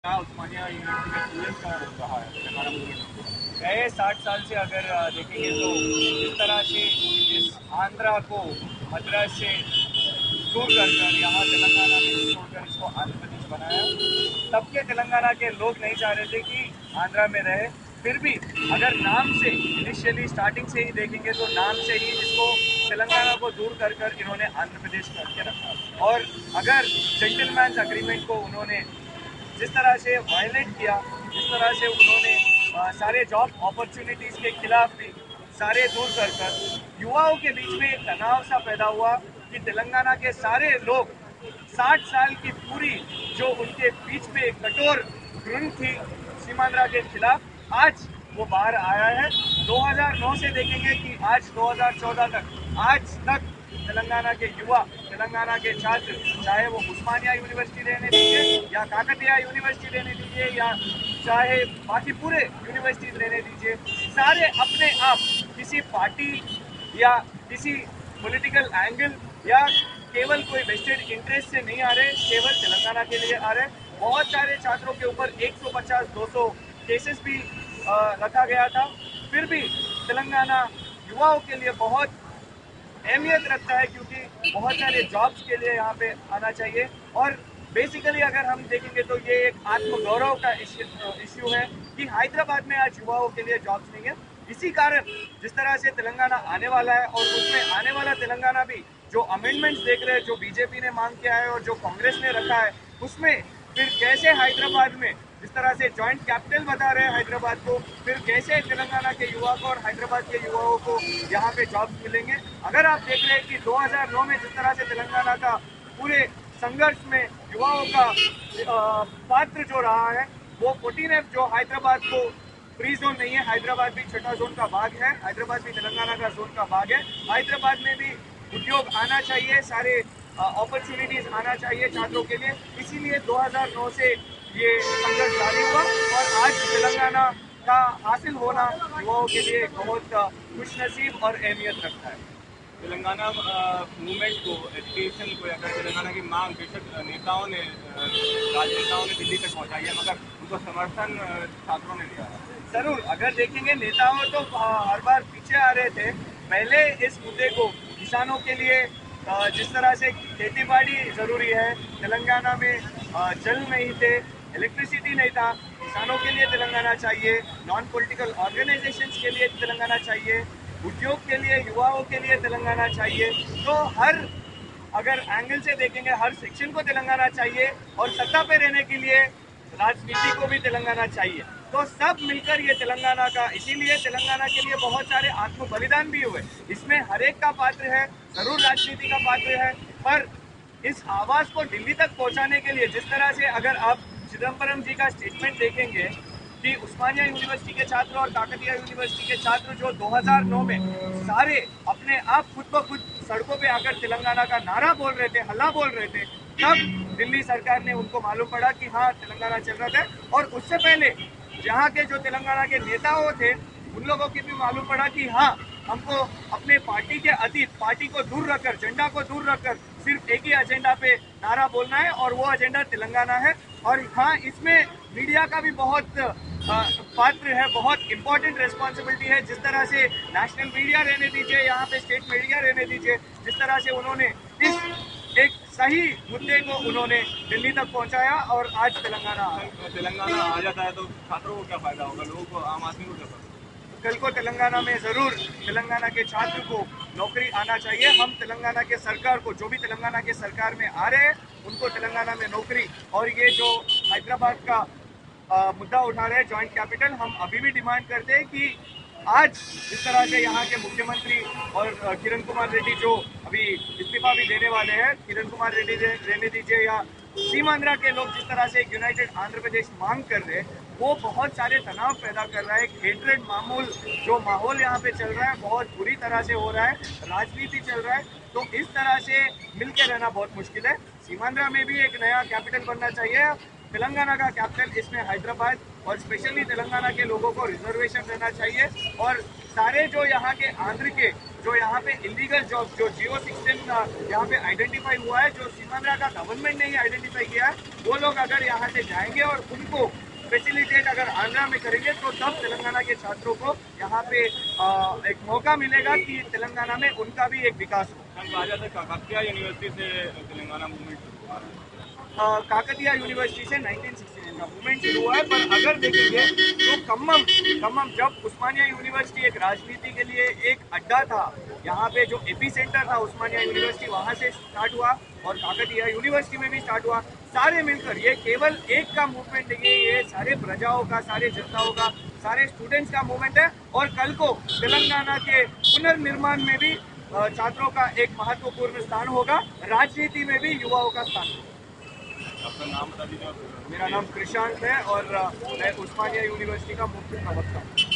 क्या उस्मानिया यूनिवर्सिटी में स्टूडेंट्स का रोल रहा है तेलंगाना मूवमेंट? गए 60 साल से अगर देखेंगे तो जिस तरह से इस आंध्रा को मद्रास से दूर कर कर यहाँ तेलंगाना में छोड़कर इसको आंध्र प्रदेश बनाया। तब के तेलंगाना के लोग नहीं चाह रहे थे कि आंध्रा में रहे। फिर भी अगर नाम से इनिशियली स्टार्टिंग से ही देखेंगे तो नाम से ही इसको तेलंगाना को दूर कर कर इन्होंने आंध्र प्रदेश करके रखा। और अगर जेंटलमैन्स अग्रीमेंट को उन्होंने जिस तरह से वायलेट किया, जिस तरह से उन्होंने सारे जॉब अपॉर्चुनिटीज़ के खिलाफ भी सारे दूर कर कर युवाओं के बीच में एक तनाव सा पैदा हुआ कि तेलंगाना के सारे लोग 60 साल की पूरी जो उनके बीच में एक कठोर घृण थी सीमांध्रा के खिलाफ, आज वो बाहर आया है। 2009 से देखेंगे कि आज 2014 तक आज तक तेलंगाना के युवा, तेलंगाना के छात्र, चाहे वो उस्मानिया यूनिवर्सिटी लेने दीजिए या काकतिया यूनिवर्सिटी लेने दीजिए या चाहे बाकी पूरे यूनिवर्सिटीज लेने दीजिए, सारे अपने आप किसी पार्टी या किसी पॉलिटिकल एंगल या केवल कोई वेस्टेड इंटरेस्ट से नहीं आ रहे, केवल तेलंगाना के लिए आ रहे। बहुत सारे छात्रों के ऊपर 150-200 केसेस भी रखा गया था। फिर भी तेलंगाना युवाओं के लिए बहुत अहमियत रखता है क्योंकि बहुत सारे जॉब्स के लिए यहाँ पे आना चाहिए। और बेसिकली अगर हम देखेंगे तो ये एक आत्मगौरव का इश्यू है कि हैदराबाद में आज युवाओं के लिए जॉब्स नहीं है। इसी कारण जिस तरह से तेलंगाना आने वाला है और उसमें आने वाला तेलंगाना भी जो अमेंडमेंट्स देख रहे हैं, जो बीजेपी ने मांग किया है और जो कांग्रेस ने रखा है, उसमें फिर कैसे हैदराबाद में जिस तरह से जॉइंट कैपिटल बता रहे हैं हैदराबाद को, फिर कैसे तेलंगाना के युवा को और हैदराबाद के युवाओं को यहाँ पे जॉब्स मिलेंगे। अगर आप देख रहे हैं कि 2009 में जिस तरह से तेलंगाना का पूरे संघर्ष में युवाओं का पात्र जो रहा है, वो 14F जो हैदराबाद को फ्री जोन नहीं है, हैदराबाद भी छठा जोन का भाग है, हैदराबाद भी तेलंगाना का जोन का भाग है। हैदराबाद में भी उद्योग आना चाहिए, सारे अपॉर्चुनिटीज आना चाहिए छात्रों के लिए। इसीलिए 2009 से ये संघर्ष जारी हुआ और आज तेलंगाना का हासिल होना युवाओं के लिए बहुत खुशनसीब और अहमियत रखता है। तेलंगाना मूवमेंट को, एजुकेशन को लेकर तेलंगाना की मांग बेशक नेताओं ने, राजनेताओं ने दिल्ली तक पहुंचाई है, मगर उनको समर्थन छात्रों ने दिया है। जरूर अगर देखेंगे नेताओं तो हर बार पीछे आ रहे थे। पहले इस मुद्दे को किसानों के लिए जिस तरह से खेती बाड़ी जरूरी है, तेलंगाना में जल नहीं थे, इलेक्ट्रिसिटी नहीं था, किसानों के लिए तेलंगाना चाहिए, नॉन पॉलिटिकल ऑर्गेनाइजेशंस के लिए तेलंगाना चाहिए, उद्योग के लिए, युवाओं के लिए तेलंगाना चाहिए। तो हर अगर एंगल से देखेंगे हर सेक्शन को तेलंगाना चाहिए और सत्ता पे रहने के लिए राजनीति को भी तेलंगाना चाहिए। तो सब मिलकर ये तेलंगाना का, इसीलिए तेलंगाना के लिए बहुत सारे आत्म बलिदान भी हुए। इसमें हर एक का पात्र है, जरूर राजनीति का पात्र है, पर इस आवाज को दिल्ली तक पहुंचाने के लिए जिस तरह से अगर आप चिदम्बरम जी का स्टेटमेंट देखेंगे कि उस्मानिया यूनिवर्सिटी के छात्र और काकतिया यूनिवर्सिटी के छात्र जो 2009 में सारे अपने आप खुद ब खुद सड़कों पे आकर तेलंगाना का नारा बोल रहे थे, हल्ला बोल रहे थे, तब दिल्ली सरकार ने उनको मालूम पड़ा कि हाँ तेलंगाना चल रहा था। और उससे पहले जहाँ के जो तेलंगाना के नेताओं थे उन लोगों की भी मालूम पड़ा कि हाँ हमको अपने पार्टी के अतीत, पार्टी को दूर रखकर, झंडा को दूर रखकर सिर्फ एक ही एजेंडा पे नारा बोलना है और वो एजेंडा तेलंगाना है। और हाँ, इसमें मीडिया का भी बहुत पात्र है, बहुत इंपॉर्टेंट रिस्पॉन्सिबिलिटी है। जिस तरह से नेशनल मीडिया रहने दीजिए, यहाँ पे स्टेट मीडिया रहने दीजिए, जिस तरह से उन्होंने इस एक सही मुद्दे को उन्होंने दिल्ली तक पहुंचाया और आज तेलंगाना आ जाता है तो छात्रों को क्या फायदा होगा, लोगों को, आम आदमी को क्या फायदा? कल को तेलंगाना में जरूर तेलंगाना के छात्र को नौकरी आना चाहिए। हम तेलंगाना के सरकार को, जो भी तेलंगाना के सरकार में आ रहे हैं उनको तेलंगाना में नौकरी, और ये जो हैदराबाद का मुद्दा उठा रहे हैं जॉइंट कैपिटल, हम अभी भी डिमांड करते हैं कि आज जिस तरह से यहाँ के मुख्यमंत्री और किरण कुमार रेड्डी जो अभी इस्तीफा भी देने वाले हैं, किरण कुमार रेड्डी रहने दीजिए या सीमांध्रा के लोग जिस तरह से यूनाइटेड आंध्र प्रदेश मांग कर रहे हैं, वो बहुत सारे तनाव पैदा कर रहा है। एक हेट्रेड जो माहौल यहाँ पे चल रहा है बहुत बुरी तरह से हो रहा है, राजनीति चल रहा है। तो इस तरह से मिलकर रहना बहुत मुश्किल है। सीमांध्रा में भी एक नया कैपिटल बनना चाहिए, तेलंगाना का कैपिटल इसमें हैदराबाद, और स्पेशली तेलंगाना के लोगों को रिजर्वेशन देना चाहिए। और सारे जो यहाँ के आंध्र के जो यहाँ पे इलीगल जॉब जो जियो 16 यहाँ पे आइडेंटिफाई हुआ है, जो सीमांध्रा का गवर्नमेंट ने ही आइडेंटिफाई किया है, वो लोग अगर यहाँ से जाएंगे और उनको फैसिलिटेट अगर आंध्रा में करेंगे तो तब तेलंगाना के छात्रों को यहाँ पे एक मौका मिलेगा कि तेलंगाना में उनका भी एक विकास हो। कहा जाता है काकतिया यूनिवर्सिटी से तेलंगाना मूवमेंट शुरू हुआ है। काकतिया यूनिवर्सिटी से 1969 का मूवमेंट शुरू हुआ है, पर अगर देखेंगे तो खम्मम जब उस्मानिया यूनिवर्सिटी एक राजनीति के लिए एक अड्डा था, यहाँ पे जो एपी सेंटर था उस्मानिया यूनिवर्सिटी, वहाँ से स्टार्ट हुआ और काकतिया यूनिवर्सिटी में भी स्टार्ट हुआ। सारे मिलकर, ये केवल एक का मूवमेंट नहीं है, ये सारे प्रजाओं का, सारे जनताओं का, सारे स्टूडेंट्स का मूवमेंट है। और कल को तेलंगाना के पुनर्निर्माण में भी छात्रों का एक महत्वपूर्ण स्थान होगा, राजनीति में भी युवाओं का स्थान होगा। आपका नाम बता दीजिए। मेरा नाम कृषांत है और मैं उस्मानिया यूनिवर्सिटी का मुख्य प्रवक्ता हूँ।